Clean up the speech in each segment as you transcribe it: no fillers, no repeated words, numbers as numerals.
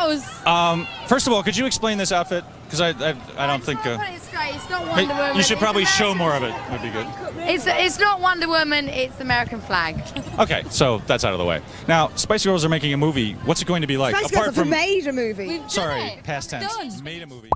knows? First of all, could you explain this outfit? Because I don't think. It's not Wonder Woman. You should probably show more of it. Would be good. It's not Wonder Woman. It's the American flag. Okay, so that's out of the way. Now, Spice Girls are making a movie. What's it going to be like? Spice Girls have made a movie. Sorry, past tense. Made a movie.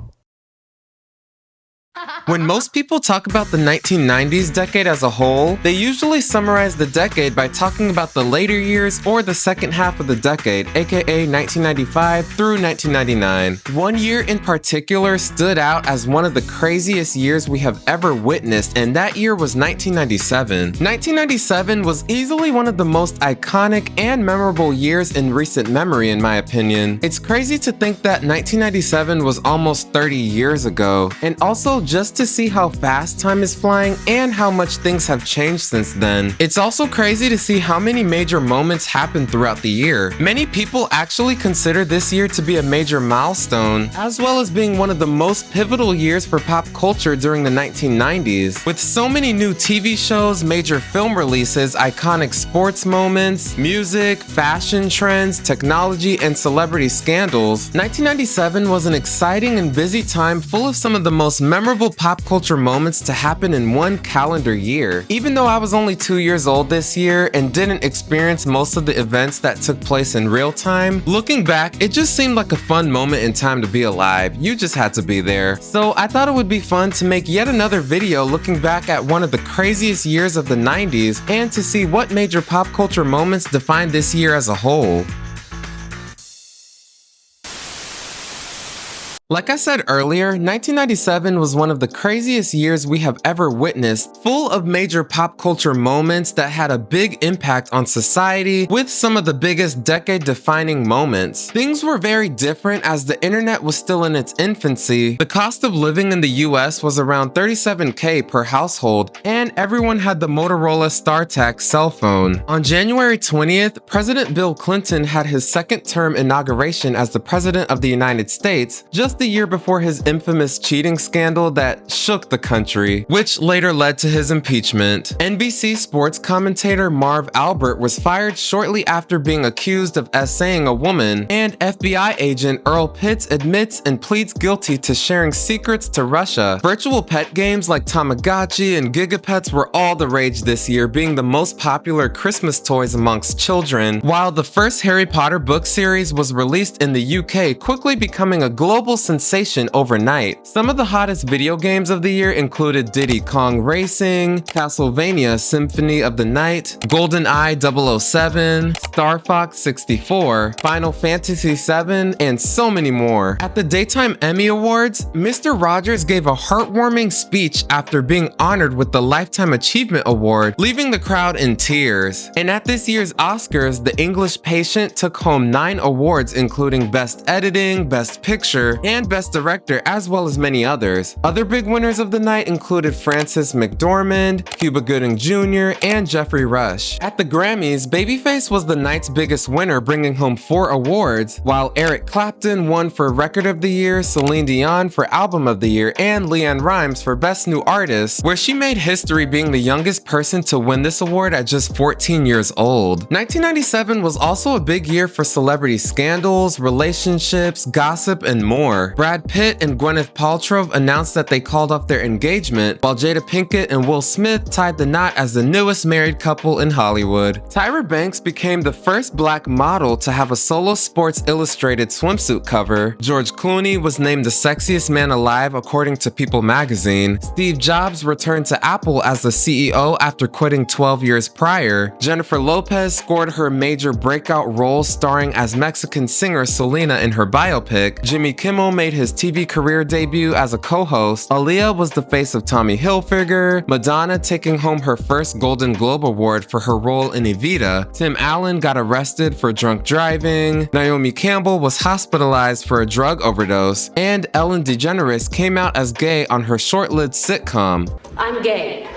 When most people talk about the 1990s decade as a whole, they usually summarize the decade by talking about the later years or the second half of the decade, aka 1995 through 1999. One year in particular stood out as one of the craziest years we have ever witnessed, and that year was 1997. 1997 was easily one of the most iconic and memorable years in recent memory, in my opinion. It's crazy to think that 1997 was almost 30 years ago, and also just to see how fast time is flying and how much things have changed since then. It's also crazy to see how many major moments happened throughout the year. Many people actually consider this year to be a major milestone, as well as being one of the most pivotal years for pop culture during the 1990s. With so many new TV shows, major film releases, iconic sports moments, music, fashion trends, technology, and celebrity scandals, 1997 was an exciting and busy time full of some of the most memorable pop culture moments to happen in one calendar year. Even though I was only 2 years old this year and didn't experience most of the events that took place in real time, looking back, it just seemed like a fun moment in time to be alive. You just had to be there. So I thought it would be fun to make yet another video looking back at one of the craziest years of the 90s and to see what major pop culture moments defined this year as a whole. Like I said earlier, 1997 was one of the craziest years we have ever witnessed, full of major pop culture moments that had a big impact on society, with some of the biggest decade-defining moments. Things were very different as the internet was still in its infancy. The cost of living in the US was around $37K per household, and everyone had the Motorola StarTAC cell phone. On January 20th, President Bill Clinton had his second-term inauguration as the President of the United States, just the year before his infamous cheating scandal that shook the country, which later led to his impeachment. NBC sports commentator Marv Albert was fired shortly after being accused of essaying a woman, and FBI agent Earl Pitts admits and pleads guilty to sharing secrets to Russia. Virtual pet games like Tamagotchi and Gigapets were all the rage this year, being the most popular Christmas toys amongst children, while the first Harry Potter book series was released in the UK, quickly becoming a global sensation overnight. Some of the hottest video games of the year included Diddy Kong Racing, Castlevania Symphony of the Night, GoldenEye 007, Star Fox 64, Final Fantasy VII, and so many more. At the Daytime Emmy Awards, Mr. Rogers gave a heartwarming speech after being honored with the Lifetime Achievement Award, leaving the crowd in tears. And at this year's Oscars, The English Patient took home 9 awards, including Best Editing, Best Picture, and Best Director, as well as many others. Other big winners of the night included Frances McDormand, Cuba Gooding Jr., and Jeffrey Rush. At the Grammys, Babyface was the night's biggest winner, bringing home 4 awards, while Eric Clapton won for Record of the Year, Celine Dion for Album of the Year, and LeAnn Rimes for Best New Artist, where she made history being the youngest person to win this award at just 14 years old. 1997 was also a big year for celebrity scandals, relationships, gossip, and more. Brad Pitt and Gwyneth Paltrow announced that they called off their engagement, while Jada Pinkett and Will Smith tied the knot as the newest married couple in Hollywood. Tyra Banks became the first black model to have a solo Sports Illustrated swimsuit cover. George Clooney was named the sexiest man alive according to People magazine. Steve Jobs returned to Apple as the CEO after quitting 12 years prior. Jennifer Lopez scored her major breakout role starring as Mexican singer Selena in her biopic. Jimmy Kimmel made his TV career debut as a co-host. Aaliyah was the face of Tommy Hilfiger. Madonna taking home her first Golden Globe Award for her role in Evita. Tim Allen got arrested for drunk driving. Naomi Campbell was hospitalized for a drug overdose. And Ellen DeGeneres came out as gay on her short-lived sitcom. I'm gay.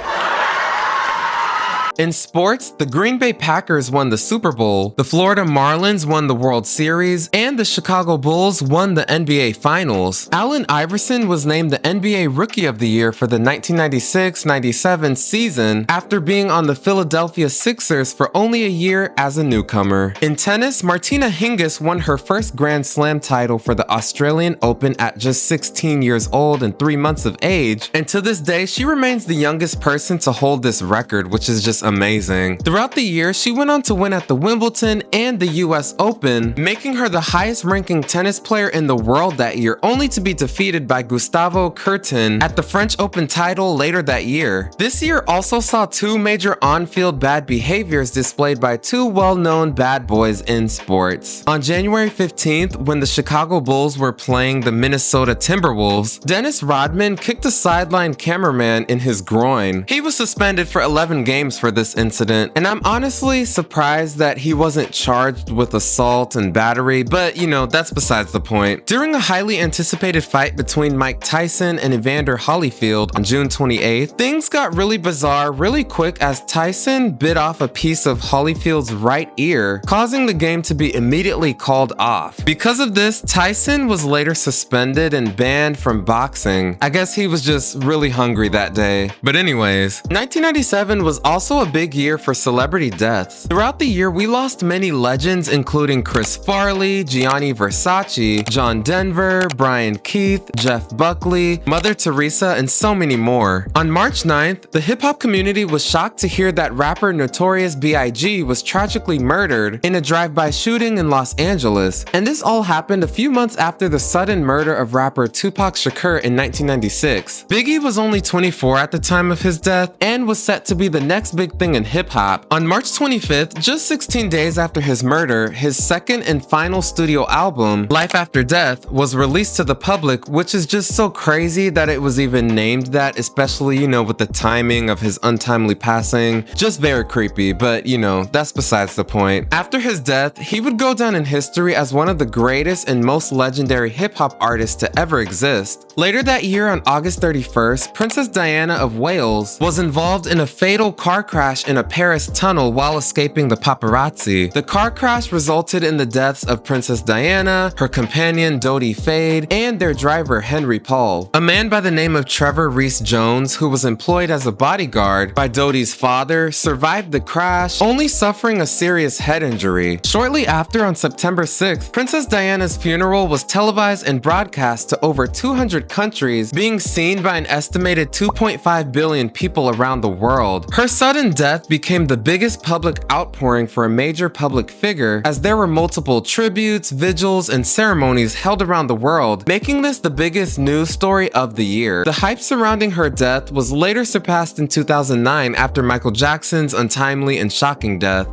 In sports, the Green Bay Packers won the Super Bowl, the Florida Marlins won the World Series, and the Chicago Bulls won the NBA Finals. Allen Iverson was named the NBA Rookie of the Year for the 1996-97 season after being on the Philadelphia Sixers for only a year as a newcomer. In tennis, Martina Hingis won her first Grand Slam title for the Australian Open at just 16 years old and 3 months of age, and to this day, she remains the youngest person to hold this record, which is just amazing. Throughout the year, she went on to win at the Wimbledon and the US Open, making her the highest-ranking tennis player in the world that year, only to be defeated by Gustavo Kuerten at the French Open title later that year. This year also saw two major on-field bad behaviors displayed by two well-known bad boys in sports. On January 15th, when the Chicago Bulls were playing the Minnesota Timberwolves, Dennis Rodman kicked a sideline cameraman in his groin. He was suspended for 11 games for this incident, and I'm honestly surprised that he wasn't charged with assault and battery, but you know, that's besides the point. During a highly anticipated fight between Mike Tyson and Evander Holyfield on June 28th, things got really bizarre really quick as Tyson bit off a piece of Holyfield's right ear, causing the game to be immediately called off. Because of this, Tyson was later suspended and banned from boxing. I guess he was just really hungry that day. But anyways, 1997 was also a big year for celebrity deaths. Throughout the year, we lost many legends including Chris Farley, Gianni Versace, John Denver, Brian Keith, Jeff Buckley, Mother Teresa, and so many more. On March 9th, the hip-hop community was shocked to hear that rapper Notorious B.I.G. was tragically murdered in a drive-by shooting in Los Angeles, and this all happened a few months after the sudden murder of rapper Tupac Shakur in 1996. Biggie was only 24 at the time of his death and was set to be the next big thing in hip-hop. On March 25th, just 16 days after his murder, his second and final studio album, Life After Death, was released to the public, which is just so crazy that it was even named that, especially, you know, with the timing of his untimely passing. Just very creepy, but you know, that's besides the point. After his death, he would go down in history as one of the greatest and most legendary hip-hop artists to ever exist. Later that year, on August 31st, Princess Diana of Wales was involved in a fatal car crash in a Paris tunnel while escaping the paparazzi. The car crash resulted in the deaths of Princess Diana, her companion Dodi Fade, and their driver Henry Paul. A man by the name of Trevor Reese Jones, who was employed as a bodyguard by Dodi's father, survived the crash, only suffering a serious head injury. Shortly after, on September 6th, Princess Diana's funeral was televised and broadcast to over 200 countries, being seen by an estimated 2.5 billion people around the world. Her sudden death became the biggest public outpouring for a major public figure, as there were multiple tributes, vigils, and ceremonies held around the world, making this the biggest news story of the year. The hype surrounding her death was later surpassed in 2009 after Michael Jackson's untimely and shocking death.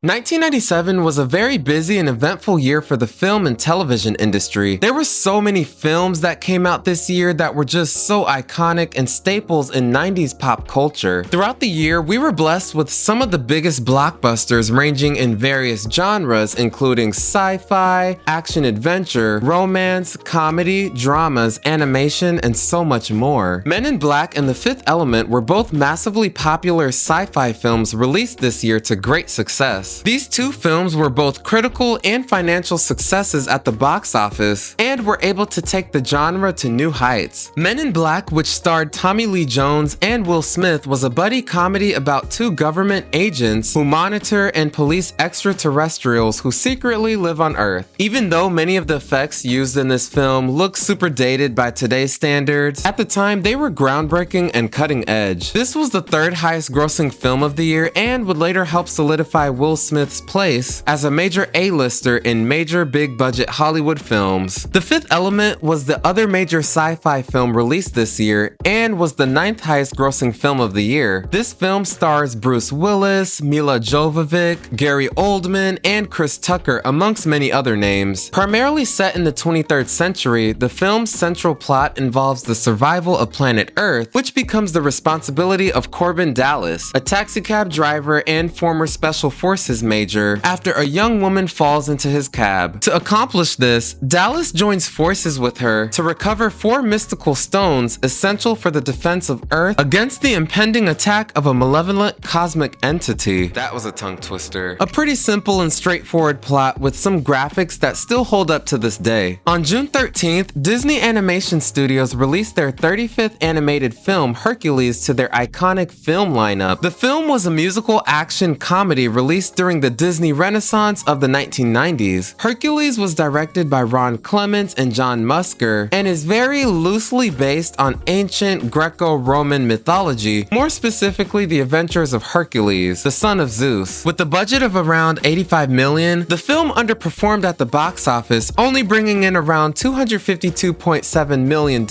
1997 was a very busy and eventful year for the film and television industry. There were so many films that came out this year that were just so iconic and staples in 90s pop culture. Throughout the year, we were blessed with some of the biggest blockbusters ranging in various genres, including sci-fi, action-adventure, romance, comedy, dramas, animation, and so much more. Men in Black and The Fifth Element were both massively popular sci-fi films released this year to great success. These two films were both critical and financial successes at the box office and were able to take the genre to new heights. Men in Black, which starred Tommy Lee Jones and Will Smith, was a buddy comedy about two government agents who monitor and police extraterrestrials who secretly live on Earth. Even though many of the effects used in this film look super dated by today's standards, at the time they were groundbreaking and cutting edge. This was the third highest grossing film of the year and would later help solidify Will Smith's place as a major A-lister in major big budget Hollywood films. The Fifth Element was the other major sci-fi film released this year and was the 9th highest grossing film of the year. This film stars Bruce Willis, Mila Jovovich, Gary Oldman, and Chris Tucker, amongst many other names. Primarily set in the 23rd century, the film's central plot involves the survival of planet Earth, which becomes the responsibility of Corbin Dallas, a taxicab driver and former special forces his major after a young woman falls into his cab. To accomplish this, Dallas joins forces with her to recover 4 mystical stones essential for the defense of Earth against the impending attack of a malevolent cosmic entity. That was a tongue twister. A pretty simple and straightforward plot with some graphics that still hold up to this day. On June 13th, Disney Animation Studios released their 35th animated film Hercules to their iconic film lineup. The film was a musical action comedy released during the Disney Renaissance of the 1990s. Hercules was directed by Ron Clements and John Musker and is very loosely based on ancient Greco-Roman mythology, more specifically the adventures of Hercules, the son of Zeus. With a budget of around $85 million, the film underperformed at the box office, only bringing in around $252.7 million,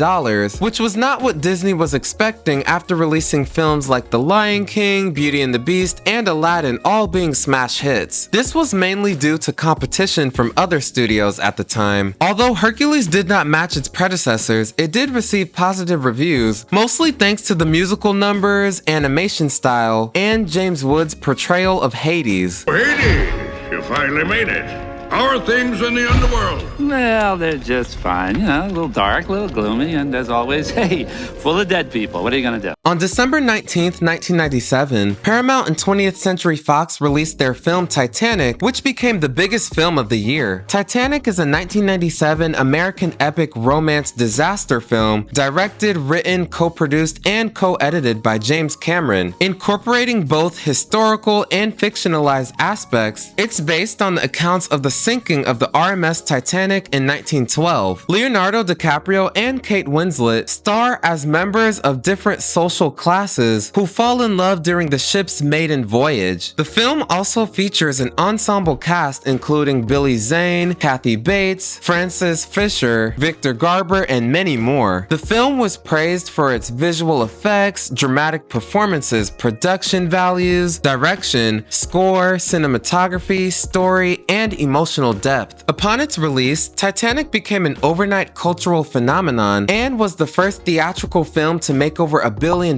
which was not what Disney was expecting after releasing films like The Lion King, Beauty and the Beast, and Aladdin all being smash hits. This was mainly due to competition from other studios at the time. Although Hercules did not match its predecessors, it did receive positive reviews, mostly thanks to the musical numbers, animation style, and James Woods' portrayal of Hades. Hades, you finally made it. How are things in the underworld? Well, they're just fine. You know, a little dark, a little gloomy, and as always, hey, full of dead people. What are you gonna do? On December 19th, 1997, Paramount and 20th Century Fox released their film Titanic, which became the biggest film of the year. Titanic is a 1997 American epic romance disaster film directed, written, co-produced, and co-edited by James Cameron. Incorporating both historical and fictionalized aspects, it's based on the accounts of the sinking of the RMS Titanic in 1912. Leonardo DiCaprio and Kate Winslet star as members of different social classes who fall in love during the ship's maiden voyage. The film also features an ensemble cast including Billy Zane, Kathy Bates, Frances Fisher, Victor Garber, and many more. The film was praised for its visual effects, dramatic performances, production values, direction, score, cinematography, story, and emotional depth. Upon its release, Titanic became an overnight cultural phenomenon and was the first theatrical film to make over $1 billion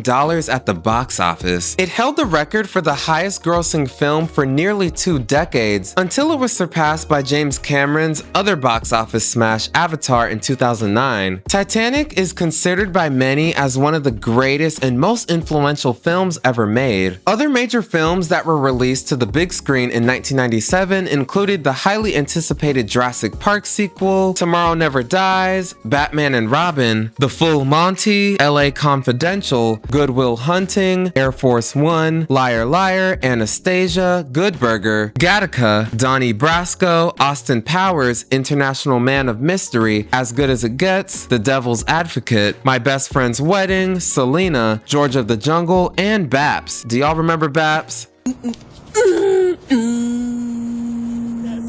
at the box office. It held the record for the highest grossing film for nearly 2 decades until it was surpassed by James Cameron's other box office smash Avatar in 2009. Titanic is considered by many as one of the greatest and most influential films ever made. Other major films that were released to the big screen in 1997 included the highly anticipated Jurassic Park sequel, Tomorrow Never Dies, Batman and Robin, The Full Monty, LA Confidential, Good Will Hunting, Air Force One, Liar Liar, Anastasia, Good Burger, Gattaca, Donnie Brasco, Austin Powers, International Man of Mystery, As Good as It Gets, The Devil's Advocate, My Best Friend's Wedding, Selena, George of the Jungle, and Baps. Do y'all remember Baps?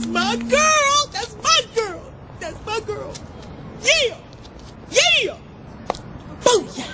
My girl! That's my girl! That's my girl! Yeah! Yeah! Booyah!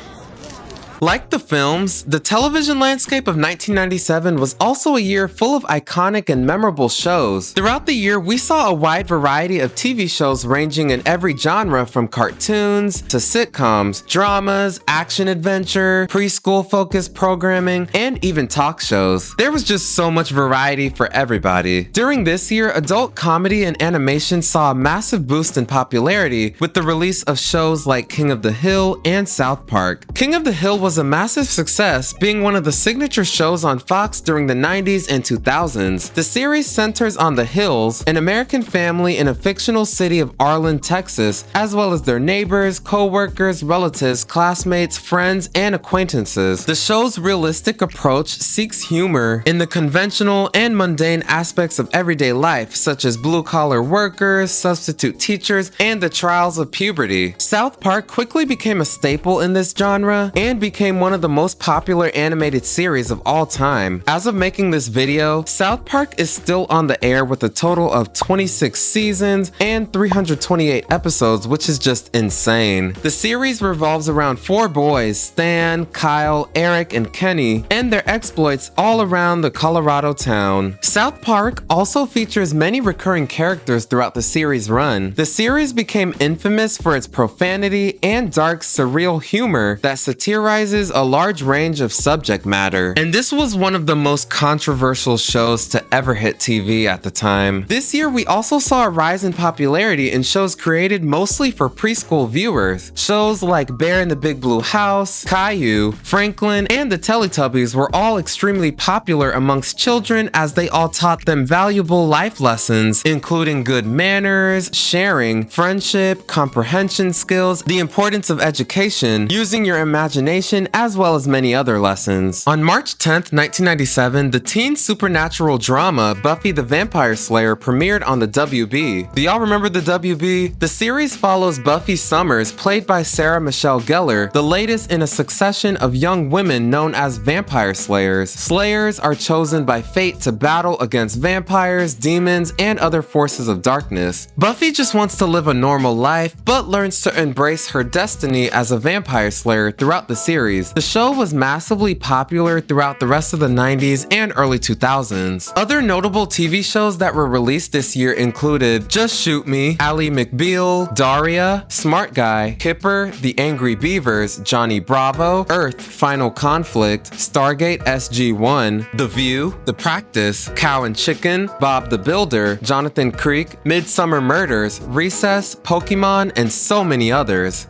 Like the films, the television landscape of 1997 was also a year full of iconic and memorable shows. Throughout the year, we saw a wide variety of TV shows ranging in every genre from cartoons to sitcoms, dramas, action-adventure, preschool-focused programming, and even talk shows. There was just so much variety for everybody. During this year, adult comedy and animation saw a massive boost in popularity with the release of shows like King of the Hill and South Park. King of the Hill was a massive success, being one of the signature shows on Fox during the 90s and 2000s. The series centers on the Hills, an American family in a fictional city of Arlen, Texas, as well as their neighbors, co-workers, relatives, classmates, friends, and acquaintances. The show's realistic approach seeks humor in the conventional and mundane aspects of everyday life, such as blue-collar workers, substitute teachers, and the trials of puberty. South Park quickly became a staple in this genre and became one of the most popular animated series of all time. As of making this video, South Park is still on the air with a total of 26 seasons and 328 episodes, which is just insane. The series revolves around 4 boys, Stan, Kyle, Eric, and Kenny, and their exploits all around the Colorado town. South Park also features many recurring characters throughout the series run. The series became infamous for its profanity and dark, surreal humor that satirizes a large large range of subject matter, and this was one of the most controversial shows to ever hit TV at the time. This year, we also saw a rise in popularity in shows created mostly for preschool viewers. Shows like Bear in the Big Blue House, Caillou, Franklin, and the Teletubbies were all extremely popular amongst children as they all taught them valuable life lessons, including good manners, sharing, friendship, comprehension skills, the importance of education, using your imagination, as well as many other lessons. On March 10th, 1997, the teen supernatural drama Buffy the Vampire Slayer premiered on the WB. Do y'all remember the WB? The series follows Buffy Summers, played by Sarah Michelle Gellar, the latest in a succession of young women known as vampire slayers. Slayers are chosen by fate to battle against vampires, demons, and other forces of darkness. Buffy just wants to live a normal life, but learns to embrace her destiny as a vampire slayer throughout the series. The show was massively popular throughout the rest of the 90s and early 2000s. Other notable TV shows that were released this year included Just Shoot Me, Ally McBeal, Daria, Smart Guy, Kipper, The Angry Beavers, Johnny Bravo, Earth, Final Conflict, Stargate SG-1, The View, The Practice, Cow and Chicken, Bob the Builder, Jonathan Creek, Midsummer Murders, Recess, Pokemon, and so many others.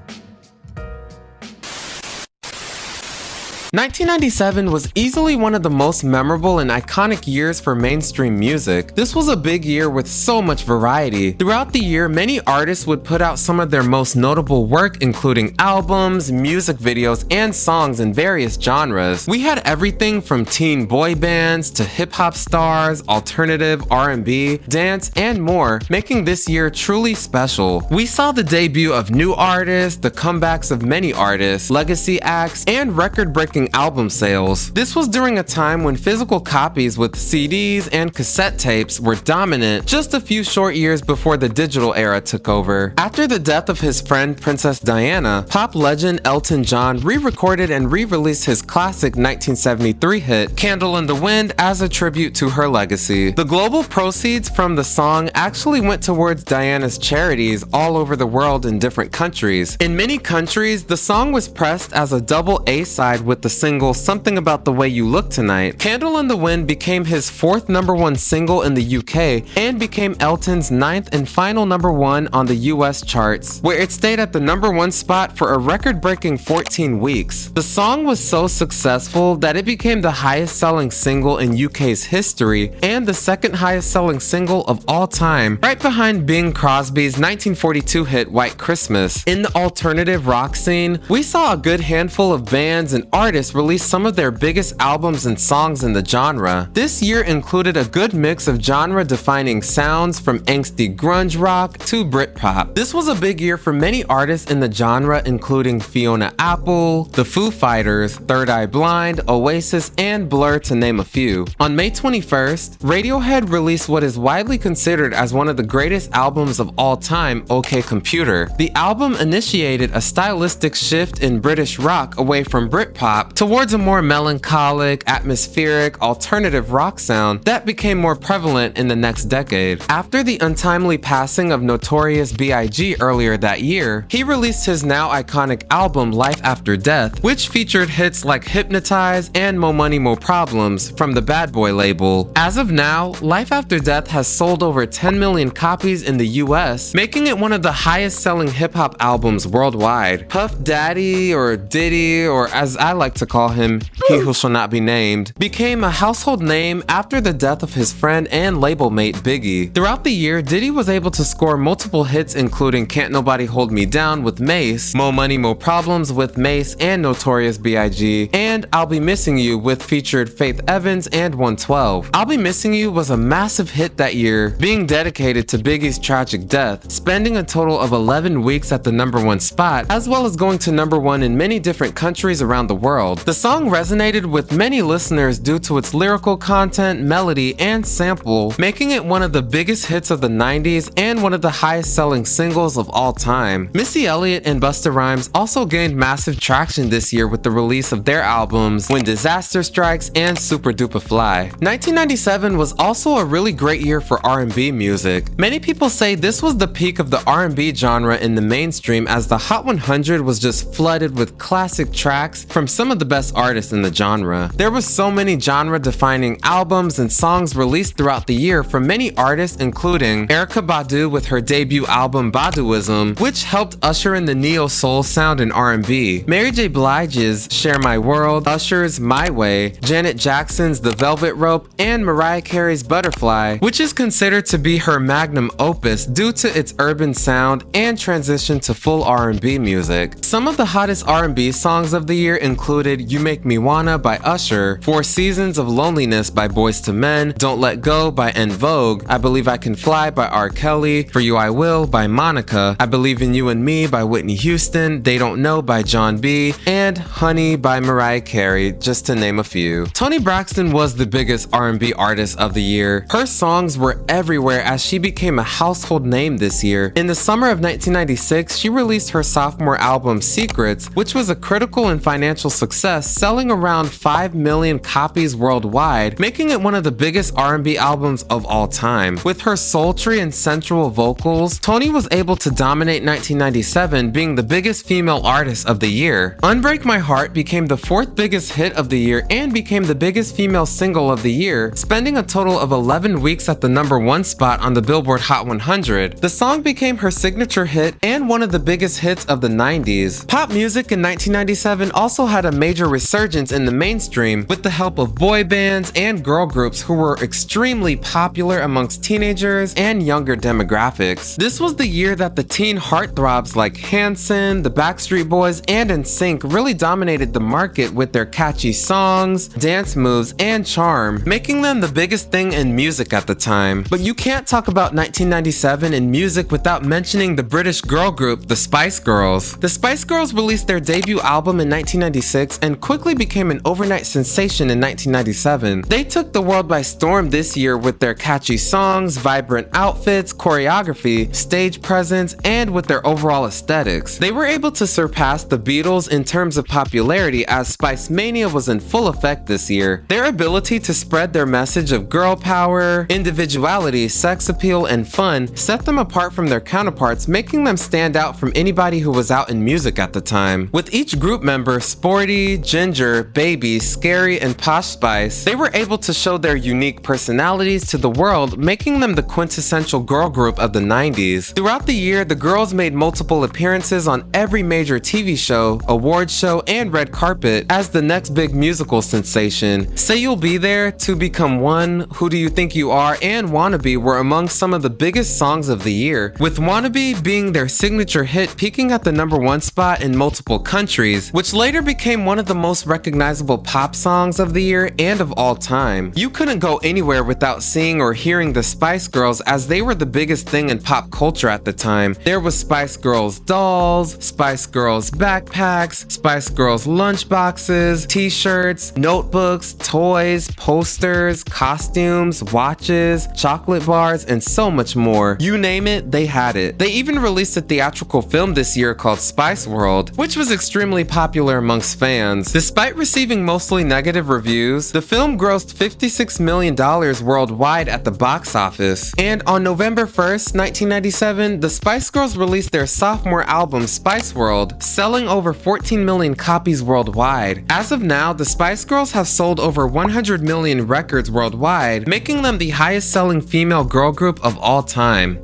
1997 was easily one of the most memorable and iconic years for mainstream music. This was a big year with so much variety. Throughout the year, many artists would put out some of their most notable work, including albums, music videos, and songs in various genres. We had everything from teen boy bands to hip-hop stars, alternative, R&B, dance, and more, making this year truly special. We saw the debut of new artists, the comebacks of many artists, legacy acts, and record-breaking album sales. This was during a time when physical copies with CDs and cassette tapes were dominant, just a few short years before the digital era took over. After the death of his friend Princess Diana, pop legend Elton John re-recorded and re-released his classic 1973 hit Candle in the Wind as a tribute to her legacy. The global proceeds from the song actually went towards Diana's charities all over the world in different countries. In many countries, the song was pressed as a double A-side with the single Something About the Way You Look Tonight. Candle in the Wind became his 4th #1 single in the UK and became Elton's 9th and final #1 on the US charts, where it stayed at the #1 spot for a record-breaking 14 weeks. The song was so successful that it became the highest-selling single in UK's history and the 2nd highest-selling single of all time, right behind Bing Crosby's 1942 hit White Christmas. In the alternative rock scene, we saw a good handful of bands and artists released some of their biggest albums and songs in the genre. This year included a good mix of genre-defining sounds from angsty grunge rock to Britpop. This was a big year for many artists in the genre, including Fiona Apple, The Foo Fighters, Third Eye Blind, Oasis, and Blur, to name a few. On May 21st, Radiohead released what is widely considered as one of the greatest albums of all time, OK Computer. The album initiated a stylistic shift in British rock away from Britpop towards a more melancholic, atmospheric, alternative rock sound that became more prevalent in the next decade. After the untimely passing of Notorious B.I.G. earlier that year, he released his now iconic album Life After Death, which featured hits like Hypnotize and Mo Money Mo Problems from the Bad Boy label. As of now, Life After Death has sold over 10 million copies in the US, making it one of the highest-selling hip-hop albums worldwide. Puff Daddy, or Diddy, or as I like to call him, he who shall not be named, became a household name after the death of his friend and label mate Biggie. Throughout the year, Diddy was able to score multiple hits including Can't Nobody Hold Me Down with Mace, Mo Money Mo Problems with Mace and Notorious B.I.G, and I'll Be Missing You with featured Faith Evans and 112. I'll Be Missing You was a massive hit that year, being dedicated to Biggie's tragic death, spending a total of 11 weeks at the #1 spot, as well as going to #1 in many different countries around the world. The song resonated with many listeners due to its lyrical content, melody, and sample, making it one of the biggest hits of the 90s and one of the highest selling singles of all time. Missy Elliott and Busta Rhymes also gained massive traction this year with the release of their albums When Disaster Strikes and Super Duper Fly. 1997 was also a really great year for R&B music. Many people say this was the peak of the R&B genre in the mainstream, as the Hot 100 was just flooded with classic tracks from some some of the best artists in the genre. There was so many genre-defining albums and songs released throughout the year from many artists, including Erykah Badu with her debut album Baduizm, which helped usher in the neo-soul sound in R&B, Mary J. Blige's Share My World, Usher's My Way, Janet Jackson's The Velvet Rope, and Mariah Carey's Butterfly, which is considered to be her magnum opus due to its urban sound and transition to full R&B music. Some of the hottest R&B songs of the year included You Make Me Wanna by Usher, 4 Seasons of Loneliness by Boyz II Men, Don't Let Go by En Vogue, I Believe I Can Fly by R. Kelly, For You I Will by Monica, I Believe in You and Me by Whitney Houston, They Don't Know by John B, and Honey by Mariah Carey, just to name a few. Toni Braxton was the biggest R&B artist of the year. Her songs were everywhere as she became a household name this year. In the summer of 1996, she released her sophomore album Secrets, which was a critical and financial success, selling around 5 million copies worldwide, making it one of the biggest R&B albums of all time. With her sultry and sensual vocals, Toni was able to dominate 1997, being the biggest female artist of the year. Unbreak My Heart became the 4th biggest hit of the year and became the biggest female single of the year, spending a total of 11 weeks at the #1 spot on the Billboard Hot 100. The song became her signature hit and one of the biggest hits of the 90s. Pop music in 1997 also had a major resurgence in the mainstream with the help of boy bands and girl groups who were extremely popular amongst teenagers and younger demographics. This was the year that the teen heartthrobs like Hanson, the Backstreet Boys, and NSYNC really dominated the market with their catchy songs, dance moves, and charm, making them the biggest thing in music at the time. But you can't talk about 1997 in music without mentioning the British girl group, the Spice Girls. The Spice Girls released their debut album in 1996 and quickly became an overnight sensation in 1997. They took the world by storm this year with their catchy songs, vibrant outfits, choreography, stage presence, and with their overall aesthetics. They were able to surpass the Beatles in terms of popularity as Spice Mania was in full effect this year. Their ability to spread their message of girl power, individuality, sex appeal, and fun set them apart from their counterparts, making them stand out from anybody who was out in music at the time. With each group member, Sporty, Ginger, Baby, Scary, and Posh Spice, they were able to show their unique personalities to the world, making them the quintessential girl group of the 90s. Throughout the year, the girls made multiple appearances on every major TV show, award show, and red carpet as the next big musical sensation. Say You'll Be There, To Become One, Who Do You Think You Are, and Wannabe were among some of the biggest songs of the year, with Wannabe being their signature hit, peaking at the #1 spot in multiple countries, which later became one of the most recognizable pop songs of the year and of all time. You couldn't go anywhere without seeing or hearing the Spice Girls, as they were the biggest thing in pop culture at the time. There was Spice Girls dolls, Spice Girls backpacks, Spice Girls lunchboxes, t-shirts, notebooks, toys, posters, costumes, watches, chocolate bars, and so much more. You name it, they had it. They even released a theatrical film this year called Spice World, which was extremely popular amongst fans. Despite receiving mostly negative reviews, the film grossed $56 million worldwide at the box office. And on November 1st, 1997, the Spice Girls released their sophomore album Spice World, selling over 14 million copies worldwide. As of now, the Spice Girls have sold over 100 million records worldwide, making them the highest selling female girl group of all time.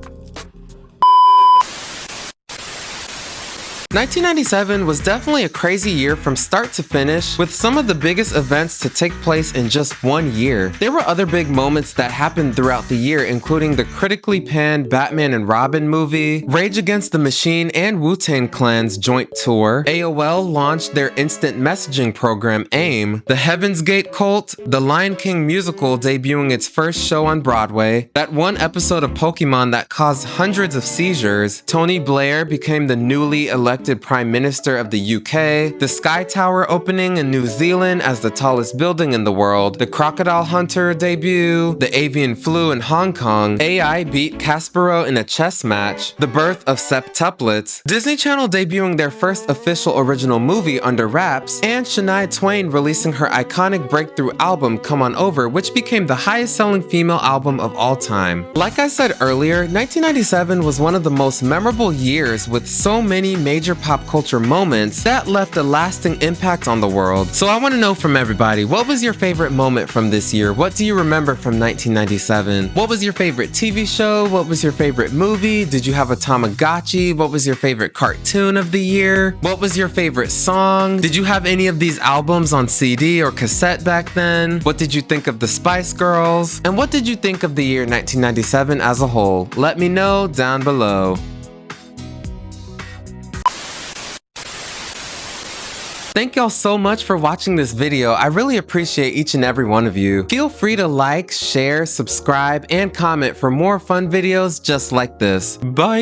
1997 was definitely a crazy year from start to finish, with some of the biggest events to take place in just one year. There were other big moments that happened throughout the year, including the critically panned Batman and Robin movie, Rage Against the Machine and Wu-Tang Clan's joint tour, AOL launched their instant messaging program AIM, the Heaven's Gate cult, the Lion King musical debuting its first show on Broadway, that one episode of Pokemon that caused hundreds of seizures, Tony Blair became the newly elected Prime Minister of the UK, the Sky Tower opening in New Zealand as the tallest building in the world, the Crocodile Hunter debut, the avian flu in Hong Kong, AI beat Kasparov in a chess match, the birth of septuplets, Disney Channel debuting their first official original movie Under Wraps, and Shania Twain releasing her iconic breakthrough album Come On Over, which became the highest selling female album of all time. Like I said earlier, 1997 was one of the most memorable years with so many major major pop culture moments that left a lasting impact on the world. So I want to know from everybody, what was your favorite moment from this year? What do you remember from 1997? What was your favorite TV show? What was your favorite movie? Did you have a Tamagotchi? What was your favorite cartoon of the year? What was your favorite song? Did you have any of these albums on CD or cassette back then? What did you think of the Spice Girls? And what did you think of the year 1997 as a whole? Let me know down below. Thank y'all so much for watching this video. I really appreciate each and every one of you. Feel free to like, share, subscribe, and comment for more fun videos just like this. Bye!